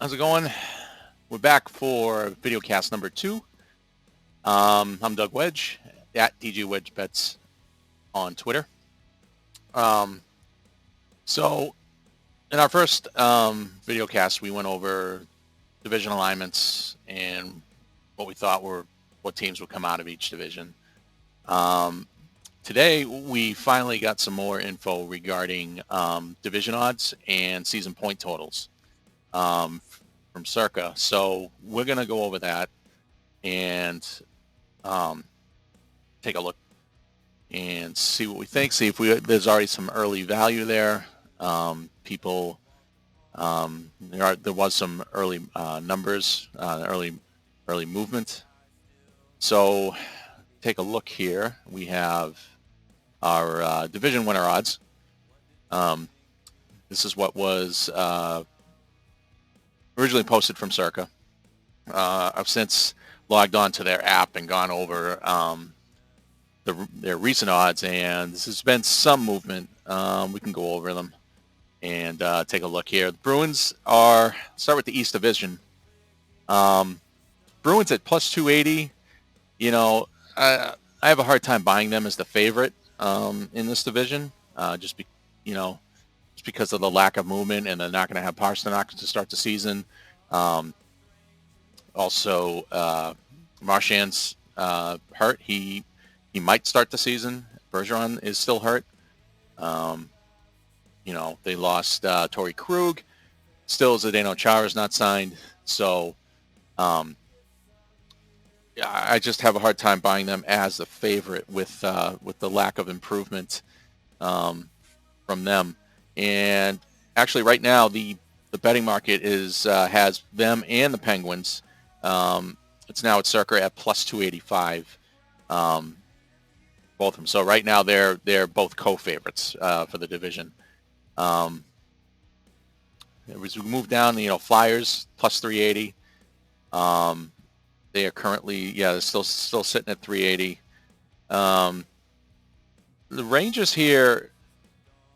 How's it going? We're back for Videocast number 2. I'm Doug Wedge at DJ Wedgebets on Twitter. So in our first Videocast, we went over division alignments and what we thought were what teams would come out of each division. Today, we finally got some more info regarding division odds and season point totals from Circa. So we're going to go over that and take a look and see what we think. See if there's already some early value there. There was some early numbers, early movement. So take a look here. We have our division winner odds. This is what was originally posted from Circa. I've since logged on to their app and gone over their recent odds, and this has been some movement. We can go over them and take a look here. The Bruins start with the East Division. Bruins at plus 280. I have a hard time buying them as the favorite in this division, just because of the lack of movement, and they're not going to have Pastrnak to start the season. Also, Marchand's hurt. He might start the season. Bergeron is still hurt. They lost Torrey Krug. Still, Zdeno Chara is not signed. So, I just have a hard time buying them as the favorite with the lack of improvement from them. And actually, right now, the betting market has them and the Penguins. It's now at Circa at plus 285. Both of them. So right now, they're both co-favorites for the division. As we move down, Flyers plus 380. They are currently, they're still sitting at 380. The Rangers here,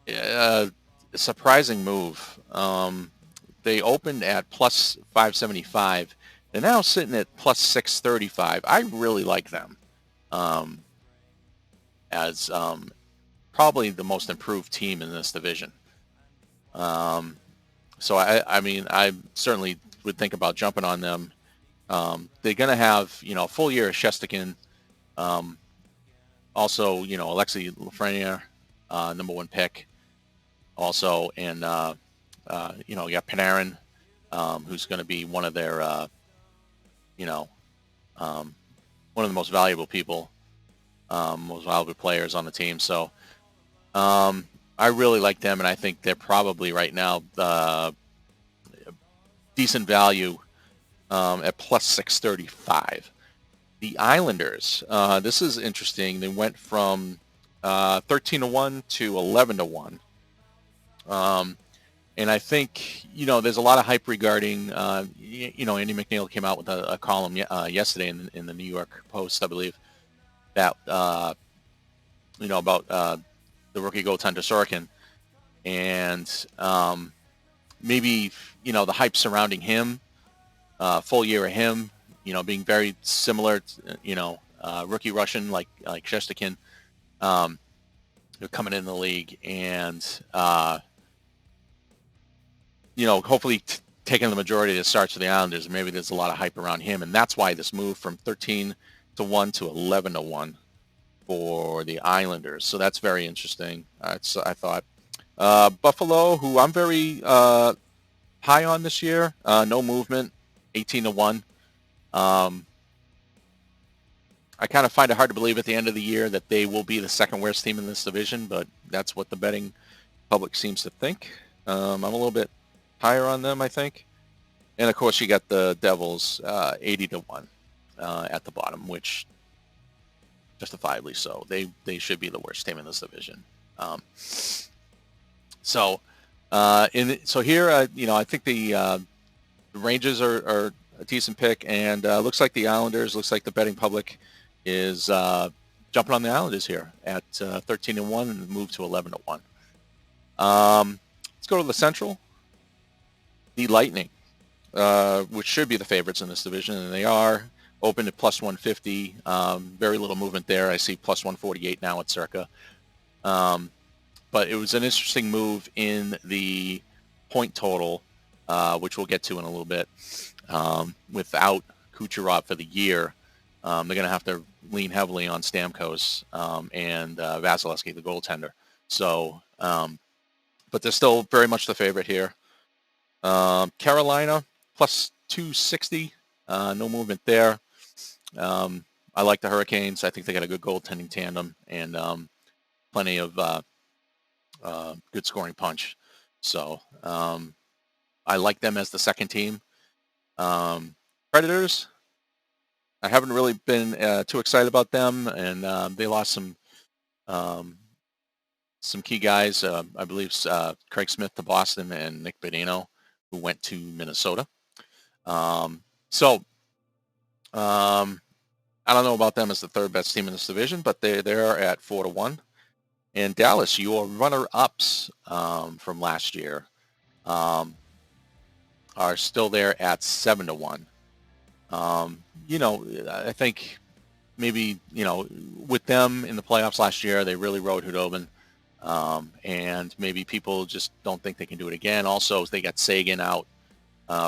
a surprising move. They opened at plus 575. They're now sitting at plus 635. I really like them as probably the most improved team in this division. So I certainly would think about jumping on them. They're going to have, a full year of Shesterkin. Also, Alexei Lafreniere, number 1 pick. Also, and, you got Panarin, who's going to be one of their, one of the most valuable people, most valuable players on the team. So I really like them, and I think they're probably right now decent value at plus 635. The Islanders, this is interesting. They went from 13-1 to 11-1. And I think, there's a lot of hype regarding, Andy McNeil came out with a column yesterday in the New York Post, I believe, that, about the rookie goaltender Sorokin. And maybe, the hype surrounding him, full year of him, being very similar to, rookie Russian like Shesterkin, coming in the league and, hopefully taking the majority of the starts for the Islanders. Maybe there's a lot of hype around him, and that's why this move from 13-1 to 11-1 for the Islanders. So that's very interesting. I thought Buffalo, who I'm very high on this year, no movement, 18-1. I kind of find it hard to believe at the end of the year that they will be the second worst team in this division, but that's what the betting public seems to think. I'm a little bit higher on them, I think. And, of course, you got the Devils 80-1 at the bottom, which justifiably so. They should be the worst team in this division. So here, I think the Rangers are a decent pick, and looks like the Islanders, looks like the betting public is jumping on the Islanders here at 13-1 and move to 11-1. Let's go to the Central. The Lightning which should be the favorites in this division, and they are open at plus 150. Very little movement there. I see plus 148 now at Circa. But it was an interesting move in the point total, which we'll get to in a little bit. Without Kucherov for the year, they're going to have to lean heavily on Stamkos and Vasilevsky, the goaltender. So, but they're still very much the favorite here. Carolina, plus 260. No movement there. I like the Hurricanes. I think they got a good goaltending tandem and plenty of good scoring punch. So I like them as the second team. Predators, I haven't really been too excited about them, and they lost some key guys. I believe Craig Smith to Boston and Nick Bonino, who went to Minnesota. I don't know about them as the third best team in this division, but they're at 4-1. And Dallas, your runner-ups from last year, are still there at 7-1. I think maybe, with them in the playoffs last year, they really rode Hudobin. And maybe people just don't think they can do it again. Also, they got Sagan out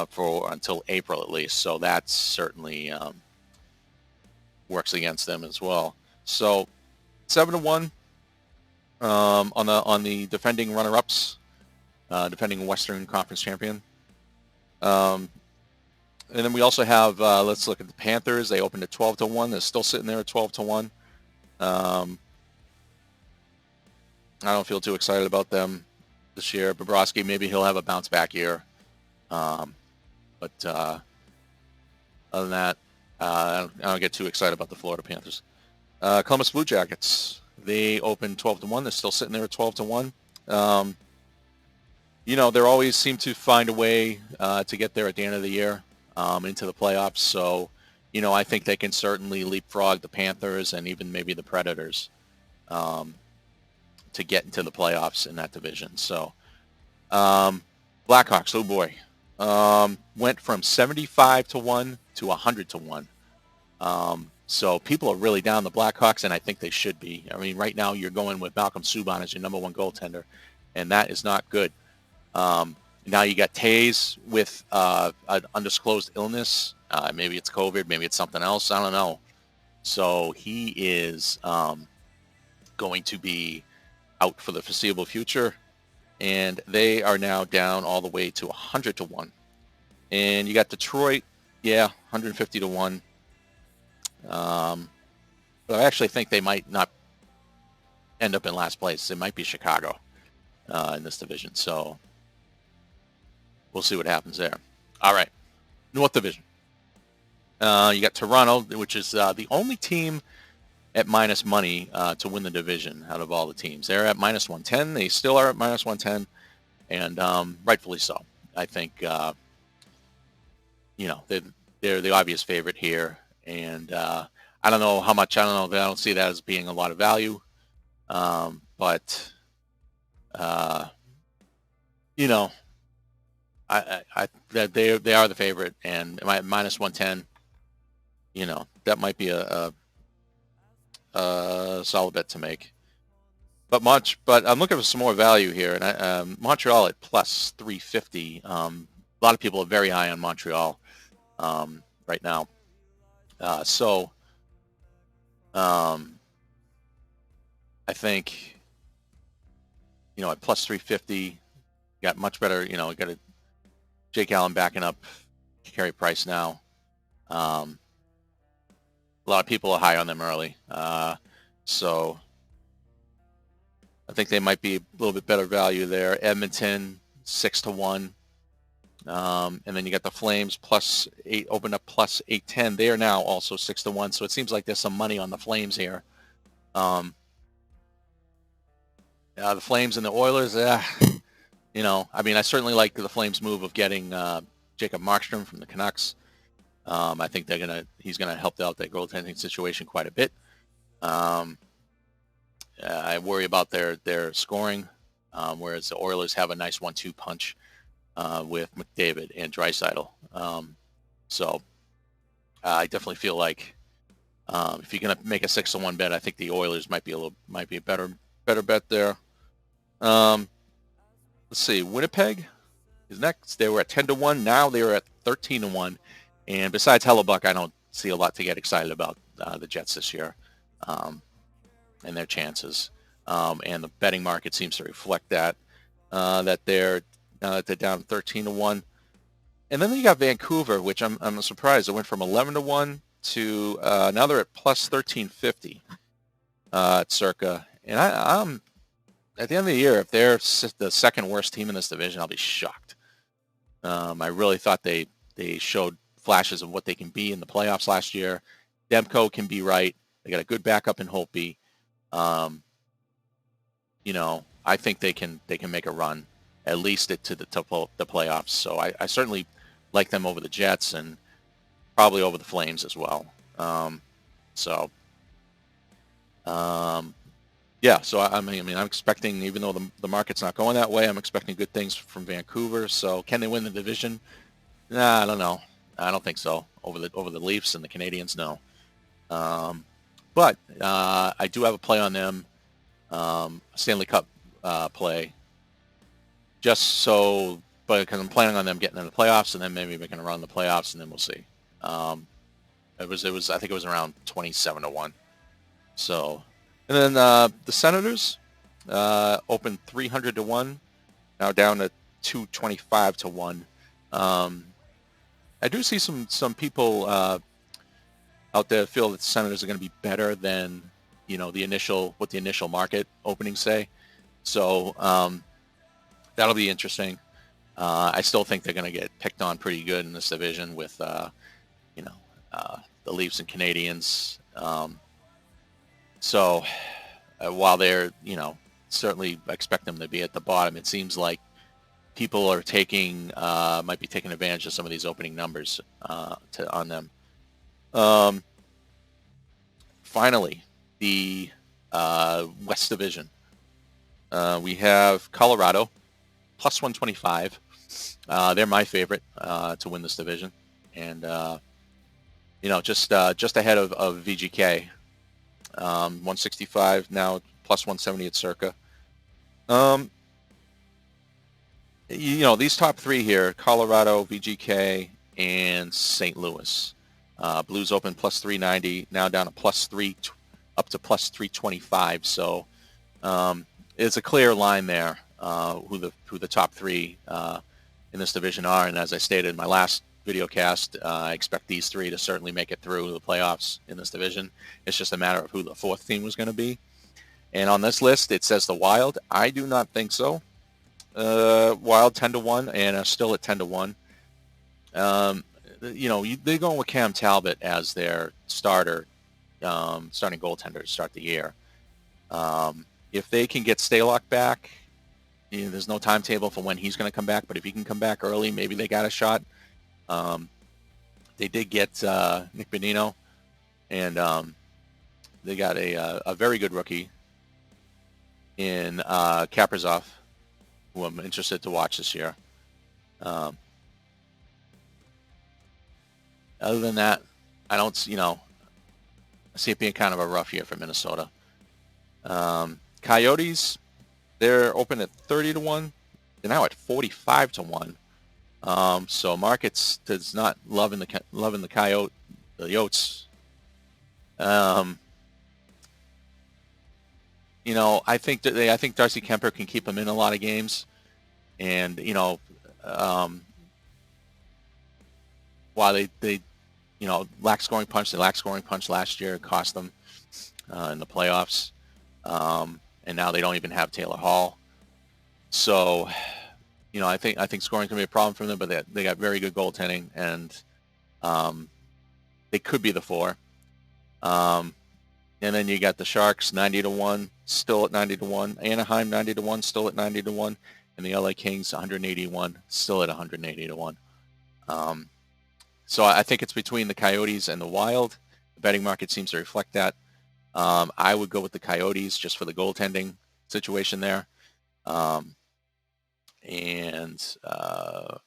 for until April at least, so that certainly works against them as well. So 7-1 on the defending runner-ups, defending Western Conference champion. And then we also have, let's look at the Panthers. They opened at 12-1. They're still sitting there at 12-1. I don't feel too excited about them this year. Bobrovsky, maybe he'll have a bounce back year. But other than that, I don't get too excited about the Florida Panthers. Columbus Blue Jackets, they opened 12-1. They're still sitting there at 12-1. They always seem to find a way to get there at the end of the year into the playoffs. So, I think they can certainly leapfrog the Panthers and even maybe the Predators to get into the playoffs in that division. So, Blackhawks, oh boy, went from 75-1 to 100-1. So people are really down the Blackhawks, and I think they should be. I mean, right now you're going with Malcolm Subban as your number one goaltender, and that is not good. Now you got Taves with an undisclosed illness. Maybe it's COVID, maybe it's something else. I don't know. So he is going to be out for the foreseeable future, and they are now down all the way to 100-1. And you got Detroit, 150-1. But I actually think they might not end up in last place. It might be Chicago in this division. So we'll see what happens there. All right, North Division. You got Toronto, which is the only team at minus money to win the division out of all the teams. They're at minus 110. They still are at minus 110, and rightfully so. I think they're the obvious favorite here, and I don't know how much. I don't see that as being a lot of value, but they are the favorite, and minus 110. That might be a solid bet to make. But I'm looking for some more value here, and Montreal at plus 350. A lot of people are very high on Montreal right now. I think, at plus 350, got much better, got Jake Allen backing up Carey Price now. A lot of people are high on them early. So I think they might be a little bit better value there. Edmonton, 6-1. And then you got the Flames plus 8, opened up plus 810. They are now also 6-1. So it seems like there's some money on the Flames here. The Flames and the Oilers, I certainly like the Flames' move of getting Jacob Markstrom from the Canucks. I think he's gonna help out that goaltending situation quite a bit. I worry about their scoring, whereas the Oilers have a nice 1-2 punch. with McDavid and Draisaitl. So I definitely feel like if you're gonna make a 6-1 bet, I think the Oilers might be a better bet there. Let's see, Winnipeg is next. They were at 10-1. Now they are at 13-1. And besides Hellebuck, I don't see a lot to get excited about the Jets this year and their chances. And the betting market seems to reflect that they're down 13-1. And then you got Vancouver, which I'm surprised. It went from 11-1 to now they're at plus 1350 at circa. And I'm at the end of the year, if they're the second worst team in this division, I'll be shocked. I really thought they showed flashes of what they can be in the playoffs last year. Demko can be right. They got a good backup in Holtby. I think they can make a run, at least to the playoffs. So I certainly like them over the Jets and probably over the Flames as well. Yeah, so I mean, I'm expecting, even though the market's not going that way, I'm expecting good things from Vancouver. So can they win the division? Nah, I don't know. I don't think so. Over the Leafs and the Canadians, no. But I do have a play on them, Stanley Cup play, just so, but because I'm planning on them getting in the playoffs and then maybe making a run in the playoffs, and then we'll see. It was I think it was around 27-1. So. And then the Senators opened 300-1, now down to 225-1. I do see some people out there feel that the Senators are going to be better than what the initial market openings say. So that'll be interesting. I still think they're going to get picked on pretty good in this division with the Leafs and Canadians. So while they're, certainly expect them to be at the bottom, it seems like people are might be taking advantage of some of these opening numbers on them. Finally, the West Division. We have Colorado, plus 125. They're my favorite to win this division. And, just ahead of VGK. 165 now, plus 170 at circa. These top three here: Colorado, VGK, and St. Louis. Blues open plus 390, now down to plus 3, up to plus 325. So it's a clear line there who the top three in this division are. And as I stated in my last videocast, I expect these three to certainly make it through the playoffs in this division. It's just a matter of who the fourth team was going to be. And on this list, it says the Wild. I do not think so. Wild 10-1 and are still at 10-1. They're going with Cam Talbot as their starting goaltender to start the year. If they can get Stalock back, there's no timetable for when he's going to come back, but if he can come back early, maybe they got a shot. They did get Nick Bonino, and they got a very good rookie in Kaprizov, who I'm interested to watch this year. Other than that, I don't, I see it being kind of a rough year for Minnesota. Coyotes, they're open at 30-1. They're now at 45-1. So markets does not loving the Yotes. I think Darcy Kemper can keep them in a lot of games, and while they lack scoring punch, they lacked scoring punch last year. It cost them in the playoffs, and now they don't even have Taylor Hall. So. I think scoring can be a problem for them, but they got very good goaltending, and they could be the 4. And then you got the Sharks 90-1, still at 90-1. Anaheim 90-1, still at 90-1, and the LA Kings 181, still at 180-1. So I think it's between the Coyotes and the Wild. The betting market seems to reflect that. I would go with the Coyotes just for the goaltending situation there. And while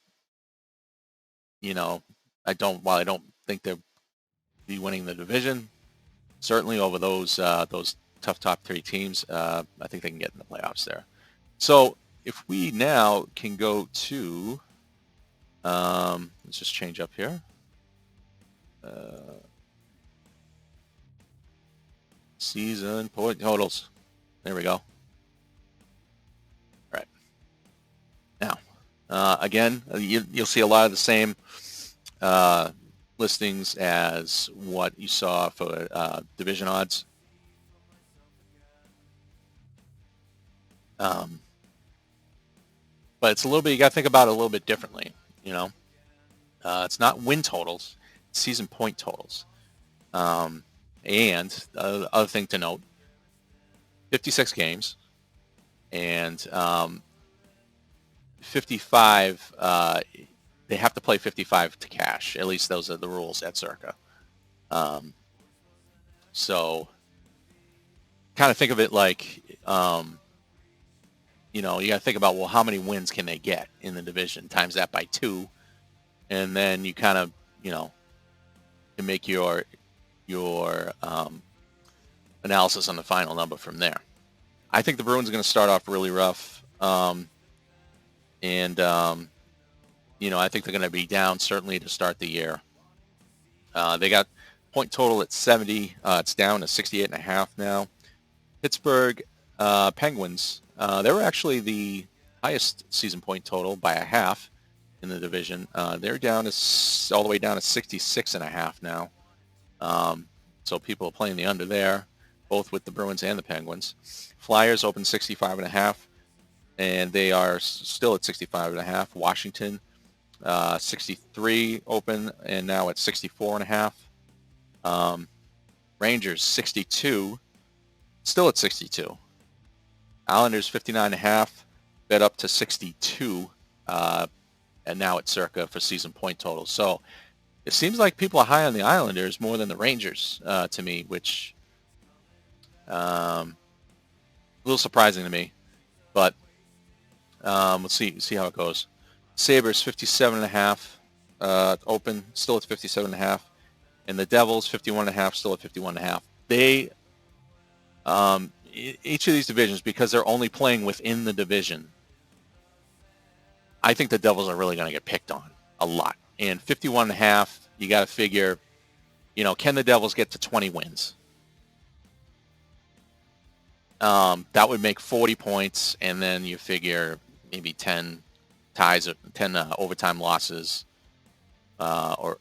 I don't think they'll be winning the division, certainly over those tough top three teams, I think they can get in the playoffs there. So if we now can go to, let's just change up here. Season point totals. There we go. All right. Now, again, you'll see a lot of the same listings as what you saw for division odds. But it's a little bit, you got to think about it a little bit differently, It's not win totals, it's season point totals. And other thing to note, 56 games and 55, they have to play 55 to cash. At least those are the rules at Circa. So kind of think of it like, you got to think about, well, how many wins can they get in the division? Times that by 2. And then you kind of, can make your analysis on the final number from there. I think the Bruins are going to start off really rough. I think they're going to be down certainly to start the year. They got point total at 70. It's down to 68.5 now. Pittsburgh Penguins, they were actually the highest season point total by a half in the division. They're down to all the way down to 66.5 now. So people are playing the under there, both with the Bruins and the Penguins. Flyers open 65.5, and they are still at 65.5. Washington, 63 open, and now at 64.5. Rangers 62, still at 62. Islanders 59.5, bet up to 62, and now at Circa for season point total. So it seems like people are high on the Islanders more than the Rangers to me, which a little surprising to me. But let's see how it goes. Sabres 57.5 open, still at 57.5, and the Devils 51.5, still at 51.5. They each of these divisions, because they're only playing within the division, I think the Devils are really going to get picked on a lot. And 51.5, you got to figure, can the Devils get to 20 wins? That would make 40 points, and then you figure maybe 10 ties, 10 overtime losses, or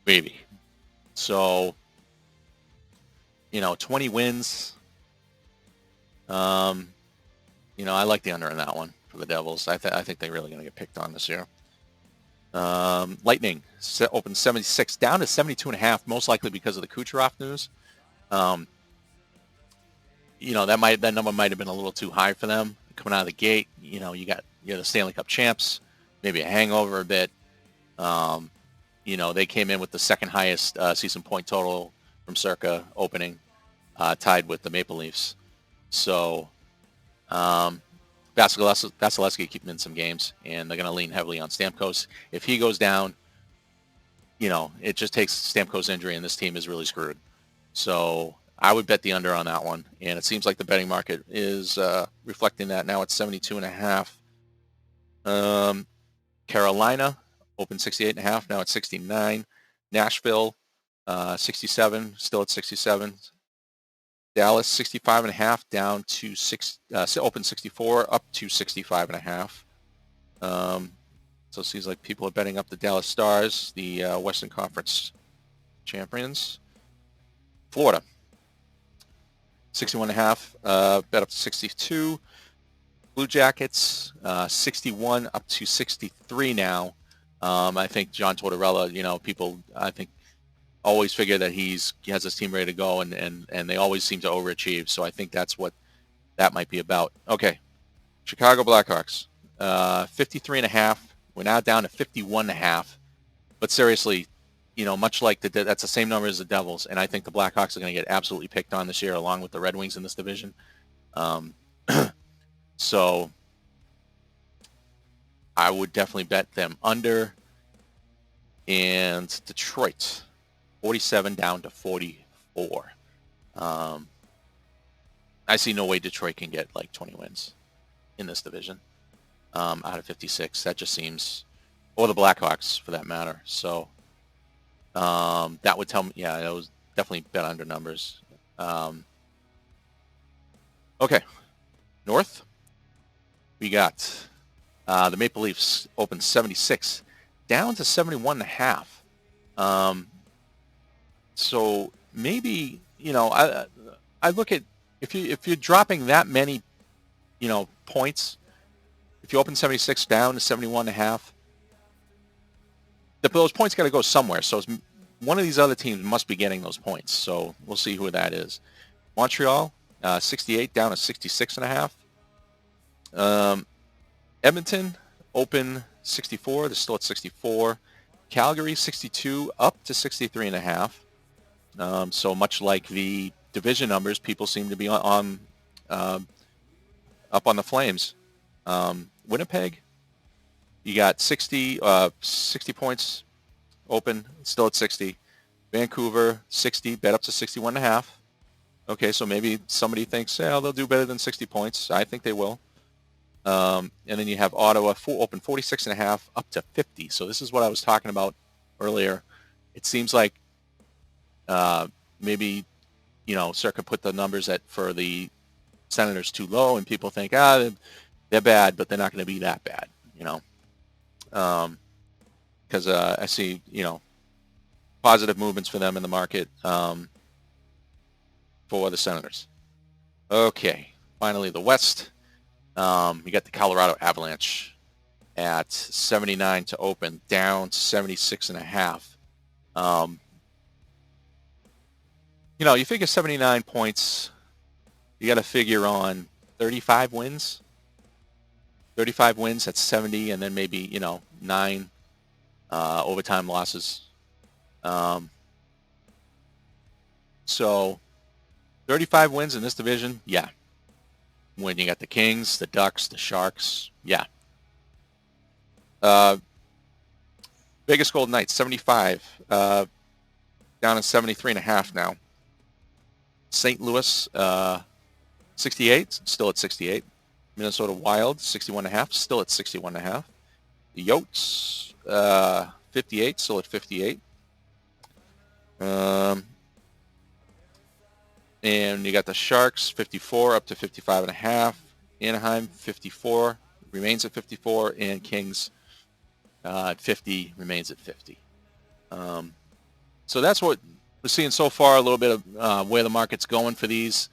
maybe. So 20 wins. I like the under in that one for the Devils. I think they're really going to get picked on this year. Lightning open 76, down to 72.5, most likely because of the Kucherov news. That number might have been a little too high for them coming out of the gate. You're the Stanley Cup champs, maybe a hangover a bit. They came in with the second highest season point total from Circa opening, tied with the Maple Leafs. So Vasilevsky keeping in some games, and they're going to lean heavily on Stamkos. If he goes down, it just takes Stamkos' injury, and this team is really screwed. So I would bet the under on that one, and it seems like the betting market is reflecting that now. It's 72.5. Carolina opened 68.5, now it's 69. Nashville 67, still at 67. Dallas 65.5, down to open 64, up to 65.5. So it seems like people are betting up the Dallas Stars, the Western Conference champions. Florida 61.5, bet up to 62. Blue Jackets 61 up to 63 now. I think John Tortorella, people I think always figure that he has his team ready to go, and they always seem to overachieve. So I think that's what that might be about. Okay, Chicago Blackhawks 53.5. We're now down to 51.5. But seriously, much like that's the same number as the Devils, and I think the Blackhawks are going to get absolutely picked on this year, along with the Red Wings in this division. So I would definitely bet them under. And Detroit, 47 down to 44. I see no way Detroit can get like 20 wins in this division out of 56. That just seems, or the Blackhawks for that matter. So that would tell me, yeah, that was definitely bet under numbers. Okay, North, we got the Maple Leafs opened 76 down to 71.5. So maybe, I look at if you're dropping that many, points, if you open 76 down to 71.5, those points got to go somewhere. So one of these other teams must be getting those points. So we'll see who that is. Montreal, 68 down to 66.5. Edmonton, open 64. They're still at 64. Calgary, 62 up to 63.5. So much like the division numbers, people seem to be up on the Flames. Winnipeg, you got 60 points open, still at 60. Vancouver, 60, bet up to 61.5. Okay, so maybe somebody thinks, they'll do better than 60 points. I think they will. And then you have Ottawa, open 46.5 up to 50. So this is what I was talking about earlier. It seems like maybe, Circa put the numbers for the Senators too low, and people think, they're bad, but they're not going to be that bad, because I see, positive movements for them in the market for the Senators. Okay, finally the West. You got the Colorado Avalanche at 79 to open, down to 76.5. You figure 79 points, you got to figure on 35 wins. 35 wins at 70, and then maybe, 9 overtime losses. So 35 wins in this division, yeah. When you got the Kings, the Ducks, the Sharks, yeah. Vegas Golden Knights, 75, down to 73.5 now. St. Louis, 68, still at 68. Minnesota Wild, 61.5, still at 61.5. The Yotes, 58, still at 58. And you got the Sharks, 54, up to 55.5. Anaheim, 54, remains at 54. And Kings, at 50, remains at 50. So that's what we're seeing so far, a little bit of where the market's going for these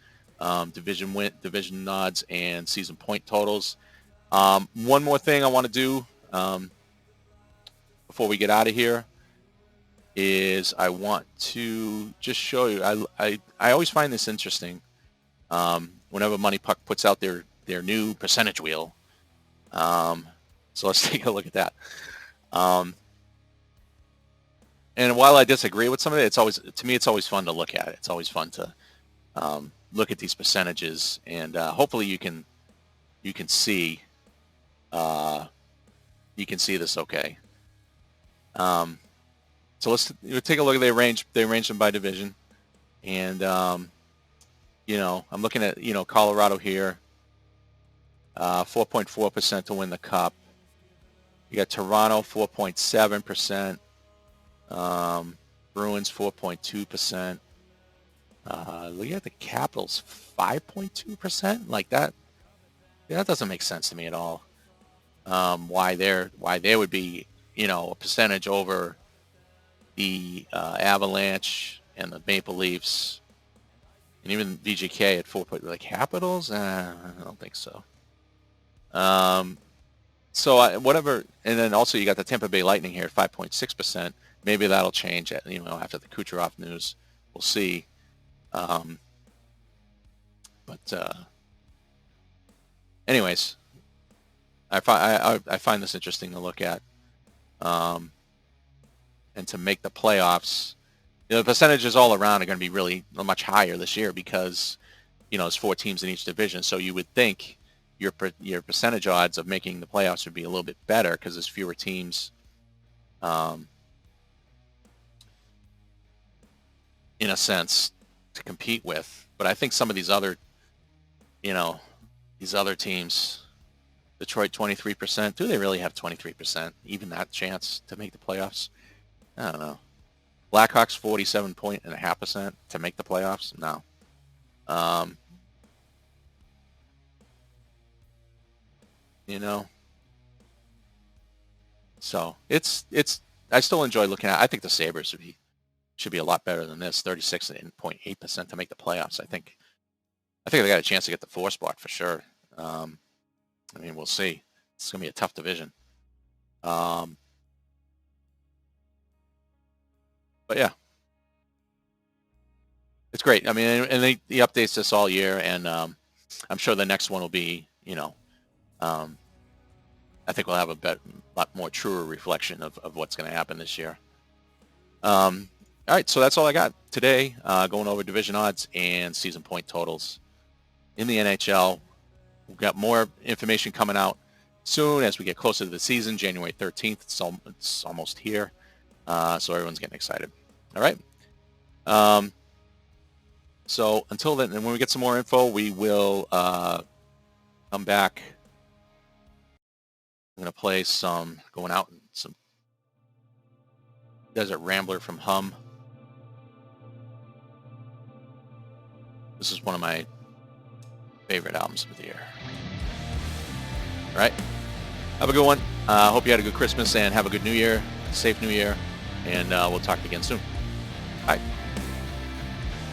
division nods and season point totals. One more thing I want to do before we get out of here is I want to just show you. I always find this interesting. Whenever Money Puck puts out their new percentage wheel. So let's take a look at that. And while I disagree with some of it, it's always fun to look at it. It's always fun to look at these percentages, and hopefully you can see this okay. So let's take a look at they arranged them by division, and I'm looking at Colorado here, 4.4% to win the Cup. You got Toronto 4.7%, Bruins 4.2%. Look at the Capitals 5.2%. Like that doesn't make sense to me at all. Why there would be a percentage over the Avalanche and the Maple Leafs, and even VGK at 4. The Capitals? I don't think so. So whatever, and then also you got the Tampa Bay Lightning here at 5.6%. Maybe that'll change after the Kucherov news. We'll see. Anyways, I find this interesting to look at. And to make the playoffs, the percentages all around are going to be really much higher this year because there's 4 teams in each division. So you would think your percentage odds of making the playoffs would be a little bit better because there's fewer teams, in a sense, to compete with. But I think some of these other, these other teams, Detroit 23%. Do they really have 23%? Even that chance to make the playoffs? I don't know. Blackhawks 47.5% to make the playoffs? No. So it's I still enjoy looking at it. I think the Sabres should be a lot better than this, 36.8% to make the playoffs. I think they got a chance to get the 4 spot for sure. I mean, we'll see. It's gonna be a tough division. But yeah, it's great. I mean, and they updates this all year, and I'm sure the next one will be, I think we'll have a lot more truer reflection of what's going to happen this year. All right, so that's all I got today, going over division odds and season point totals in the NHL. We've got more information coming out soon as we get closer to the season, January 13th. It's almost here, so everyone's getting excited. All right. So until then, and when we get some more info, we will come back. I'm going to play going out in some Desert Rambler from Hum. This is one of my favorite albums of the year. All right. Have a good one. Hope you had a good Christmas and have a good New Year. Safe New Year. And we'll talk again soon. Bye.